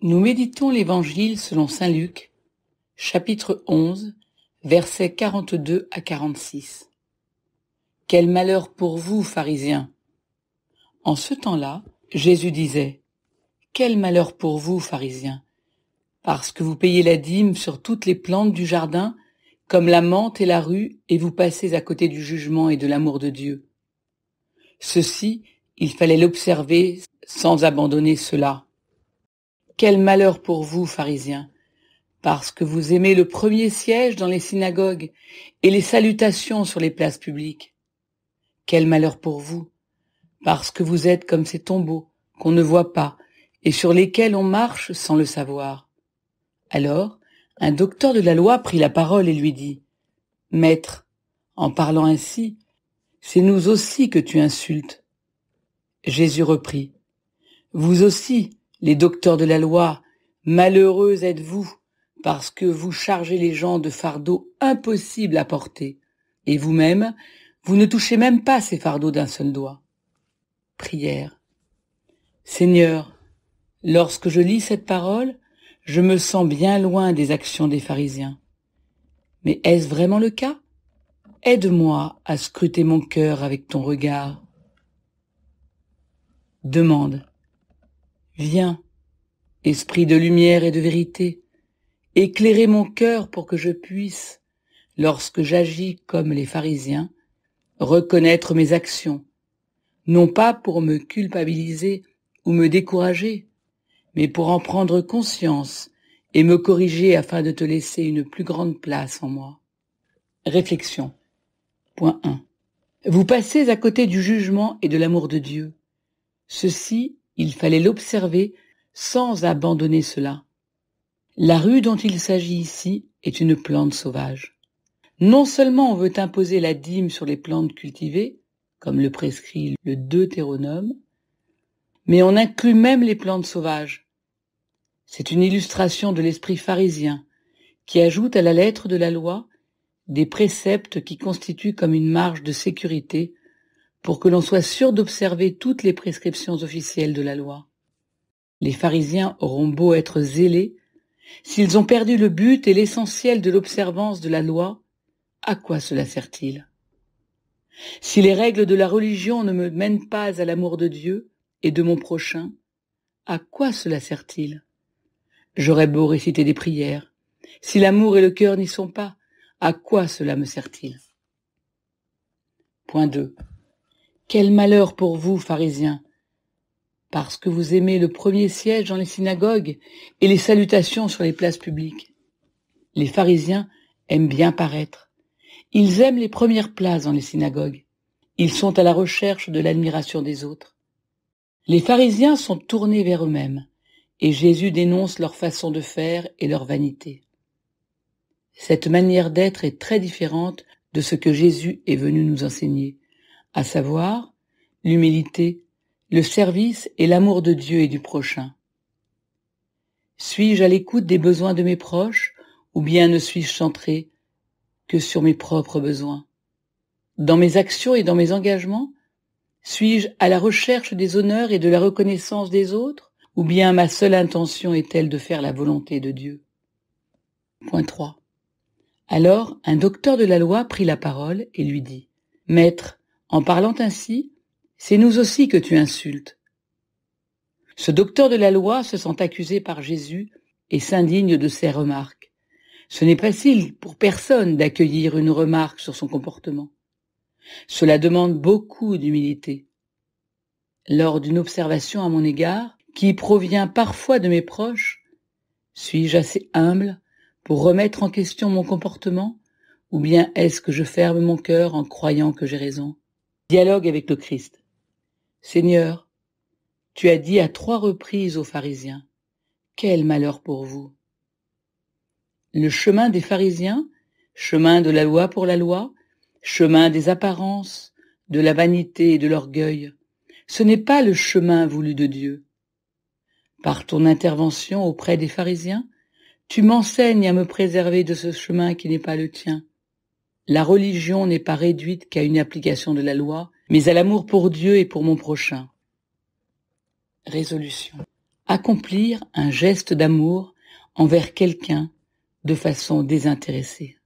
Nous méditons l'Évangile selon saint Luc, chapitre 11, versets 42 à 46. Quel malheur pour vous, pharisiens! En ce temps-là, Jésus disait, « Quel malheur pour vous, pharisiens! Parce que vous payez la dîme sur toutes les plantes du jardin, comme la menthe et la rue, et vous passez à côté du jugement et de l'amour de Dieu. Ceci, il fallait l'observer sans abandonner cela. Quel malheur pour vous, pharisiens! Parce que vous aimez le premier siège dans les synagogues et les salutations sur les places publiques. Quel malheur pour vous! Parce que vous êtes comme ces tombeaux qu'on ne voit pas et sur lesquels on marche sans le savoir. Alors, un docteur de la loi prit la parole et lui dit, « Maître, en parlant ainsi, c'est nous aussi que tu insultes. » Jésus reprit, « Vous aussi, les docteurs de la loi, malheureux êtes-vous, parce que vous chargez les gens de fardeaux impossibles à porter, et vous-même, vous ne touchez même pas ces fardeaux d'un seul doigt. » Prière. Seigneur, lorsque je lis cette parole, je me sens bien loin des actions des pharisiens. Mais est-ce vraiment le cas? Aide-moi à scruter mon cœur avec ton regard. Demande. Viens, esprit de lumière et de vérité, éclairez mon cœur pour que je puisse, lorsque j'agis comme les pharisiens, reconnaître mes actions, non pas pour me culpabiliser ou me décourager, mais pour en prendre conscience et me corriger afin de te laisser une plus grande place en moi. Réflexion. Point 1. Vous passez à côté du jugement et de l'amour de Dieu. Ceci, il fallait l'observer sans abandonner cela. La rue dont il s'agit ici est une plante sauvage. Non seulement on veut imposer la dîme sur les plantes cultivées, comme le prescrit le Deutéronome, mais on inclut même les plantes sauvages. C'est une illustration de l'esprit pharisien qui ajoute à la lettre de la loi des préceptes qui constituent comme une marge de sécurité pour que l'on soit sûr d'observer toutes les prescriptions officielles de la loi. Les pharisiens auront beau être zélés, s'ils ont perdu le but et l'essentiel de l'observance de la loi, à quoi cela sert-il? Si les règles de la religion ne me mènent pas à l'amour de Dieu et de mon prochain, à quoi cela sert-il? J'aurais beau réciter des prières, si l'amour et le cœur n'y sont pas, à quoi cela me sert-il? Point 2. Quel malheur pour vous, pharisiens, parce que vous aimez le premier siège dans les synagogues et les salutations sur les places publiques. Les pharisiens aiment bien paraître. Ils aiment les premières places dans les synagogues. Ils sont à la recherche de l'admiration des autres. Les pharisiens sont tournés vers eux-mêmes, et Jésus dénonce leur façon de faire et leur vanité. Cette manière d'être est très différente de ce que Jésus est venu nous enseigner, à savoir l'humilité, le service et l'amour de Dieu et du prochain. Suis-je à l'écoute des besoins de mes proches, ou bien ne suis-je centré que sur mes propres besoins? Dans mes actions et dans mes engagements, suis-je à la recherche des honneurs et de la reconnaissance des autres, ou bien ma seule intention est-elle de faire la volonté de Dieu? Point 3. Alors, un docteur de la loi prit la parole et lui dit, « Maître, en parlant ainsi, c'est nous aussi que tu insultes. » Ce docteur de la loi se sent accusé par Jésus et s'indigne de ses remarques. Ce n'est facile pour personne d'accueillir une remarque sur son comportement. Cela demande beaucoup d'humilité. Lors d'une observation à mon égard, qui provient parfois de mes proches, suis-je assez humble pour remettre en question mon comportement, ou bien est-ce que je ferme mon cœur en croyant que j'ai raison? Dialogue avec le Christ. Seigneur, tu as dit à 3 reprises aux pharisiens, « Quel malheur pour vous !» Le chemin des pharisiens, chemin de la loi pour la loi, chemin des apparences, de la vanité et de l'orgueil, ce n'est pas le chemin voulu de Dieu. Par ton intervention auprès des pharisiens, tu m'enseignes à me préserver de ce chemin qui n'est pas le tien. La religion n'est pas réduite qu'à une application de la loi, mais à l'amour pour Dieu et pour mon prochain. Résolution. accomplir un geste d'amour envers quelqu'un de façon désintéressée.